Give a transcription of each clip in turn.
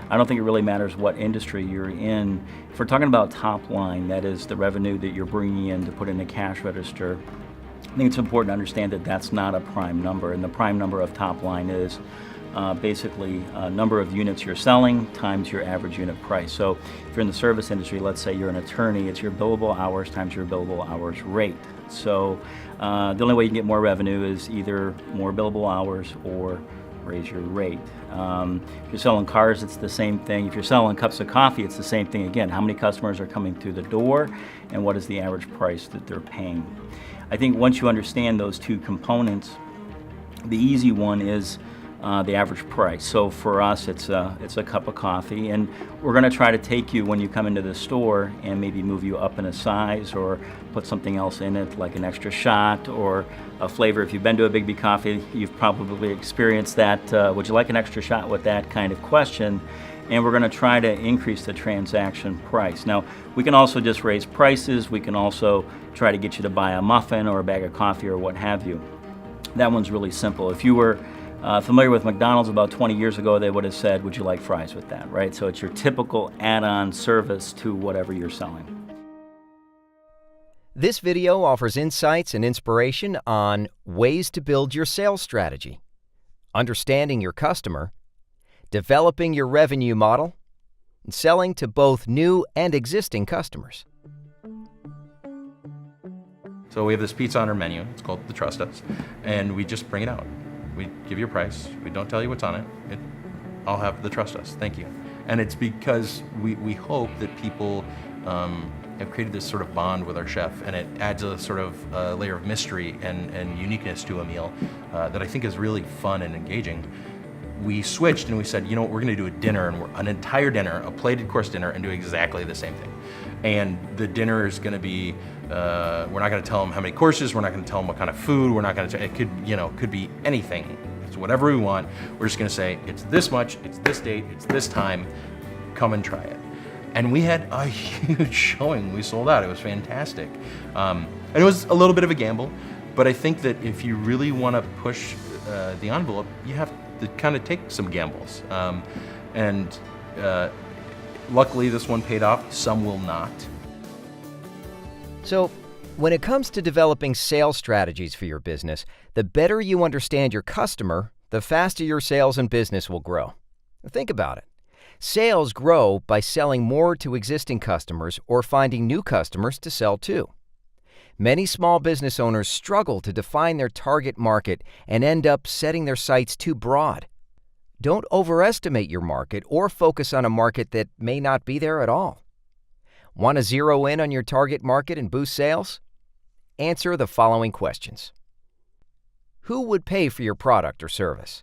I don't think it really matters what industry you're in. If we're talking about top line, that is the revenue that you're bringing in to put in the cash register, I think it's important to understand that that's not a prime number, and the prime number of top line is basically number of units you're selling times your average unit price. So if you're in the service industry, let's say you're an attorney, it's your billable hours times your billable hours rate. So the only way you can get more revenue is either more billable hours or raise your rate. If you're selling cars, it's the same thing. If you're selling cups of coffee, it's the same thing again. How many customers are coming through the door and what is the average price that they're paying? I think once you understand those two components, the easy one is the average price. So for us, it's a cup of coffee, and we're going to try to take you when you come into the store and maybe move you up in a size or put something else in it, like an extra shot or a flavor. If you've been to a Big B Coffee, you've probably experienced that. Would you like an extra shot with that kind of question? And we're going to try to increase the transaction price. Now, we can also just raise prices. We can also try to get you to buy a muffin or a bag of coffee or what have you. That one's really simple. If you were familiar with McDonald's about 20 years ago, they would have said, would you like fries with that, right? So it's your typical add-on service to whatever you're selling. This video offers insights and inspiration on ways to build your sales strategy, understanding your customer, developing your revenue model, and selling to both new and existing customers. So we have this pizza on our menu. It's called the Trust Us, and we just bring it out. We give you a price. We don't tell you what's on it. I'll have the Trust Us. Thank you. And it's because we hope that people have created this sort of bond with our chef, and it adds a sort of layer of mystery and uniqueness to a meal that I think is really fun and engaging. We switched and we said, you know what, we're going to do a dinner, and an entire dinner, a plated course dinner, and do exactly the same thing. And the dinner is going to be, we're not going to tell them how many courses, we're not going to tell them what kind of food, we're not going to, it could be anything. It's whatever we want. We're just going to say, it's this much, it's this date, it's this time, come and try it. And we had a huge showing. We sold out. It was fantastic. And it was a little bit of a gamble, but I think that if you really want to push the envelope, you have to kind of take some gambles. Luckily, this one paid off. Some will not. So, when it comes to developing sales strategies for your business, the better you understand your customer, the faster your sales and business will grow. Think about it. Sales grow by selling more to existing customers or finding new customers to sell to. Many small business owners struggle to define their target market and end up setting their sights too broad. Don't overestimate your market or focus on a market that may not be there at all. Want to zero in on your target market and boost sales? Answer the following questions. Who would pay for your product or service?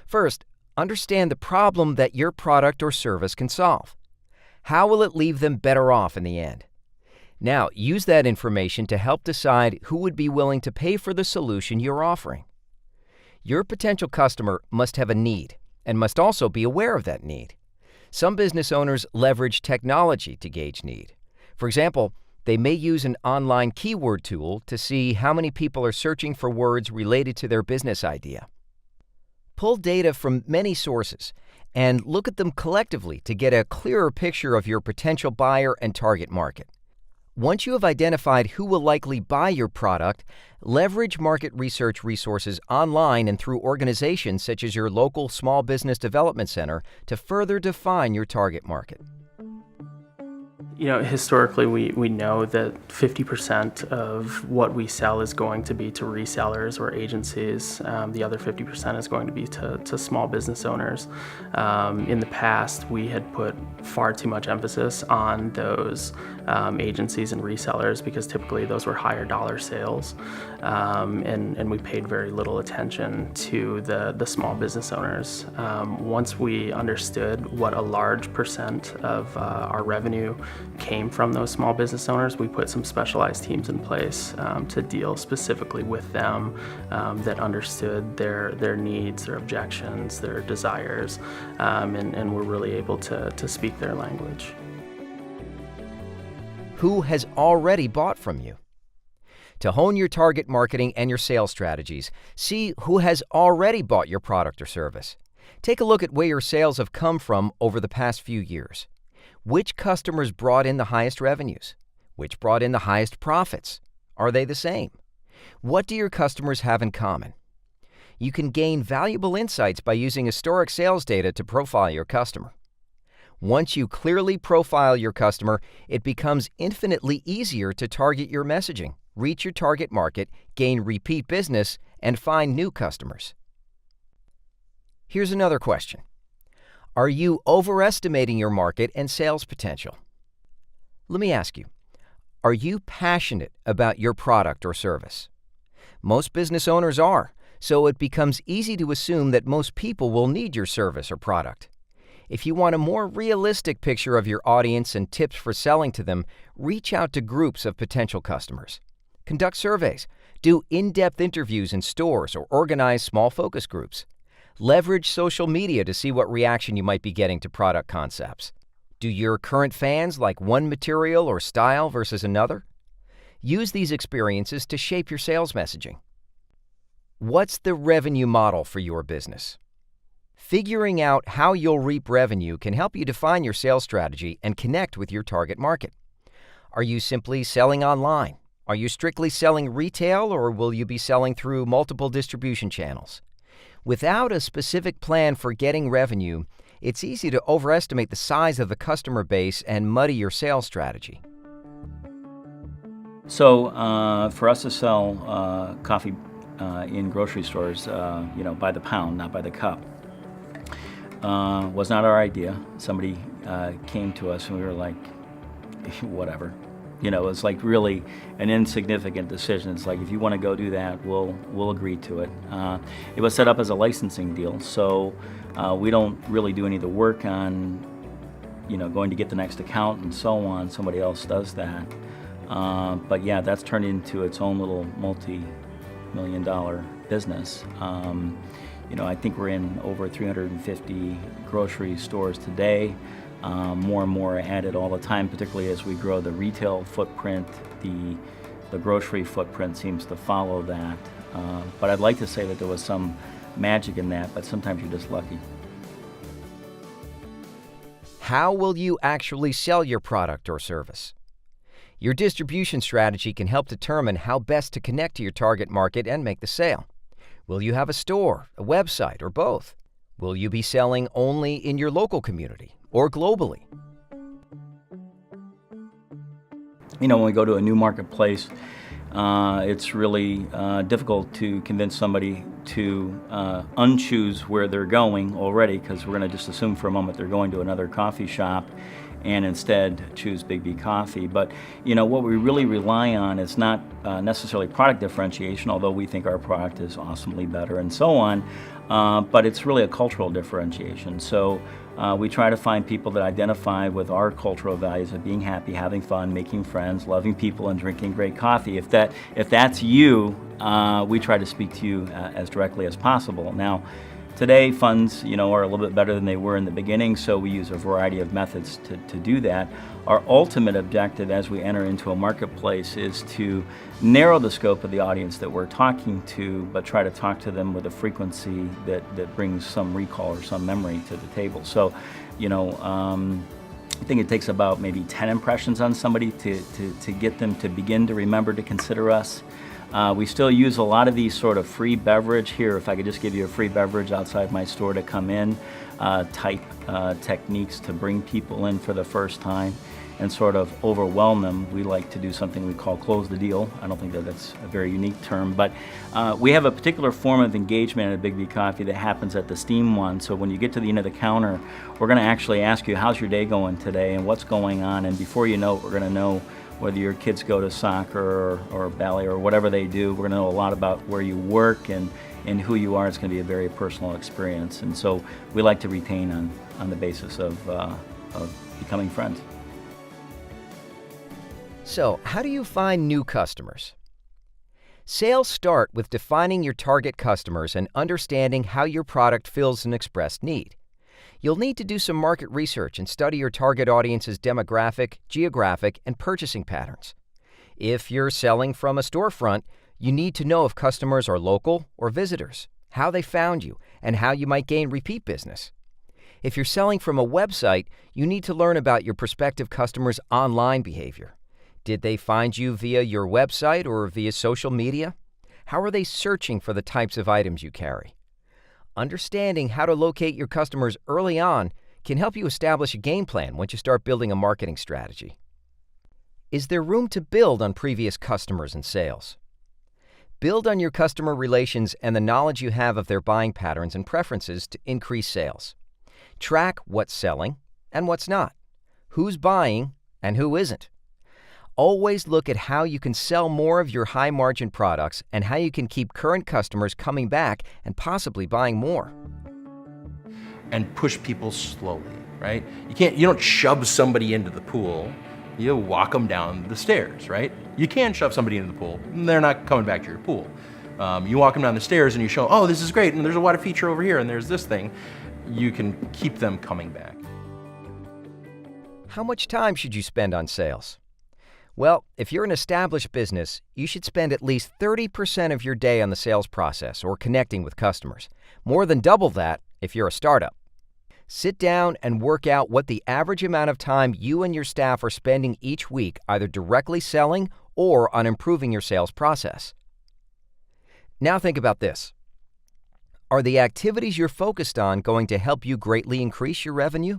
First, understand the problem that your product or service can solve. How will it leave them better off in the end? Now, use that information to help decide who would be willing to pay for the solution you're offering. Your potential customer must have a need and must also be aware of that need. Some business owners leverage technology to gauge need. For example, they may use an online keyword tool to see how many people are searching for words related to their business idea. Pull data from many sources and look at them collectively to get a clearer picture of your potential buyer and target market. Once you have identified who will likely buy your product, leverage market research resources online and through organizations such as your local Small Business Development Center to further define your target market. You know, historically, we know that 50% of what we sell is going to be to resellers or agencies. The other 50% is going to be to small business owners. In the past, we had put far too much emphasis on those agencies and resellers because typically those were higher dollar sales. And we paid very little attention to the small business owners. Once we understood what a large percent of our revenue came from those small business owners, we put some specialized teams in place to deal specifically with them that understood their needs, their objections, their desires, and were really able to speak their language. Who has already bought from you? To hone your target marketing and your sales strategies, see who has already bought your product or service. Take a look at where your sales have come from over the past few years. Which customers brought in the highest revenues? Which brought in the highest profits? Are they the same? What do your customers have in common? You can gain valuable insights by using historic sales data to profile your customer. Once you clearly profile your customer, it becomes infinitely easier to target your messaging, reach your target market, gain repeat business, and find new customers. Here's another question. Are you overestimating your market and sales potential? Let me ask you, are you passionate about your product or service? Most business owners are, so it becomes easy to assume that most people will need your service or product. If you want a more realistic picture of your audience and tips for selling to them, reach out to groups of potential customers. Conduct surveys, do in-depth interviews in stores, or organize small focus groups. Leverage social media to see what reaction you might be getting to product concepts. Do your current fans like one material or style versus another? Use these experiences to shape your sales messaging. What's the revenue model for your business? Figuring out how you'll reap revenue can help you define your sales strategy and connect with your target market. Are you simply selling online? Are you strictly selling retail, or will you be selling through multiple distribution channels? Without a specific plan for getting revenue, it's easy to overestimate the size of the customer base and muddy your sales strategy. So for us to sell coffee in grocery stores, by the pound, not by the cup, was not our idea. Somebody came to us and we were like, whatever. It was like really an insignificant decision. It's like, if you want to go do that, we'll agree to it. It was set up as a licensing deal, so we don't really do any of the work on, going to get the next account and so on. Somebody else does that. But yeah, that's turned into its own little multi-million-dollar business. I think we're in over 350 grocery stores today. More and more added all the time, particularly as we grow the retail footprint. The grocery footprint seems to follow that. But I'd like to say that there was some magic in that, but sometimes you're just lucky. How will you actually sell your product or service? Your distribution strategy can help determine how best to connect to your target market and make the sale. Will you have a store, a website, or both? Will you be selling only in your local community or globally? When we go to a new marketplace, it's really difficult to convince somebody to unchoose where they're going already, because we're going to just assume for a moment they're going to another coffee shop and instead choose Big B Coffee. But what we really rely on is not necessarily product differentiation, although we think our product is awesomely better and so on, but it's really a cultural differentiation. So we try to find people that identify with our cultural values of being happy, having fun, making friends, loving people, and drinking great coffee. If that's you, we try to speak to you as directly as possible. Now, today, funds, are a little bit better than they were in the beginning, so we use a variety of methods to do that. Our ultimate objective as we enter into a marketplace is to narrow the scope of the audience that we're talking to, but try to talk to them with a frequency that brings some recall or some memory to the table. So, I think it takes about maybe 10 impressions on somebody to get them to begin to remember to consider us. We still use a lot of these sort of free beverage here. If I could just give you a free beverage outside my store to come in, type techniques to bring people in for the first time and sort of overwhelm them. We like to do something we call close the deal. I don't think that's a very unique term, but we have a particular form of engagement at Big B Coffee that happens at the Steam one. So when you get to the end of the counter, we're going to actually ask you, how's your day going today and what's going on? And before you know it, we're going to know whether your kids go to soccer or ballet or whatever they do. We're going to know a lot about where you work and who you are. It's going to be a very personal experience. And so we like to retain on the basis of becoming friends. So, how do you find new customers? Sales start with defining your target customers and understanding how your product fills an expressed need. You'll need to do some market research and study your target audience's demographic, geographic, and purchasing patterns. If you're selling from a storefront, you need to know if customers are local or visitors, how they found you, and how you might gain repeat business. If you're selling from a website, you need to learn about your prospective customers' online behavior. Did they find you via your website or via social media? How are they searching for the types of items you carry? Understanding how to locate your customers early on can help you establish a game plan once you start building a marketing strategy. Is there room to build on previous customers and sales? Build on your customer relations and the knowledge you have of their buying patterns and preferences to increase sales. Track what's selling and what's not, who's buying and who isn't. Always look at how you can sell more of your high-margin products and how you can keep current customers coming back and possibly buying more. And push people slowly, right? You don't shove somebody into the pool. You walk them down the stairs, right? You can shove somebody into the pool, and they're not coming back to your pool. You walk them down the stairs and you show, oh, this is great, and there's a water feature over here, and there's this thing. You can keep them coming back. How much time should you spend on sales? Well, if you're an established business, you should spend at least 30% of your day on the sales process or connecting with customers. More than double that if you're a startup. Sit down and work out what the average amount of time you and your staff are spending each week either directly selling or on improving your sales process. Now think about this. Are the activities you're focused on going to help you greatly increase your revenue?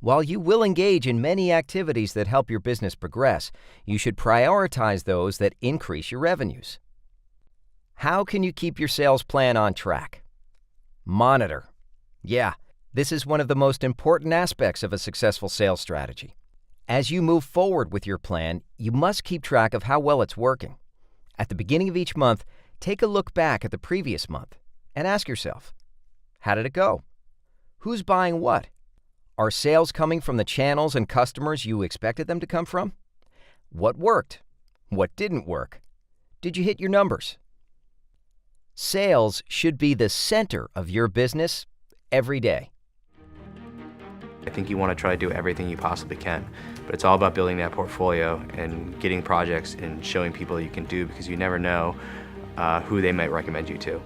While you will engage in many activities that help your business progress, you should prioritize those that increase your revenues. How can you keep your sales plan on track? Monitor. Yeah, this is one of the most important aspects of a successful sales strategy. As you move forward with your plan, you must keep track of how well it's working. At the beginning of each month, take a look back at the previous month and ask yourself, how did it go? Who's buying what? Are sales coming from the channels and customers you expected them to come from? What worked? What didn't work? Did you hit your numbers? Sales should be the center of your business every day. I think you want to try to do everything you possibly can, but it's all about building that portfolio and getting projects and showing people you can do, because you never know who they might recommend you to.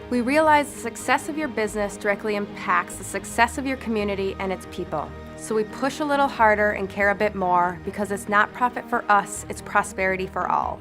We realize the success of your business directly impacts the success of your community and its people. So we push a little harder and care a bit more, because it's not profit for us, it's prosperity for all.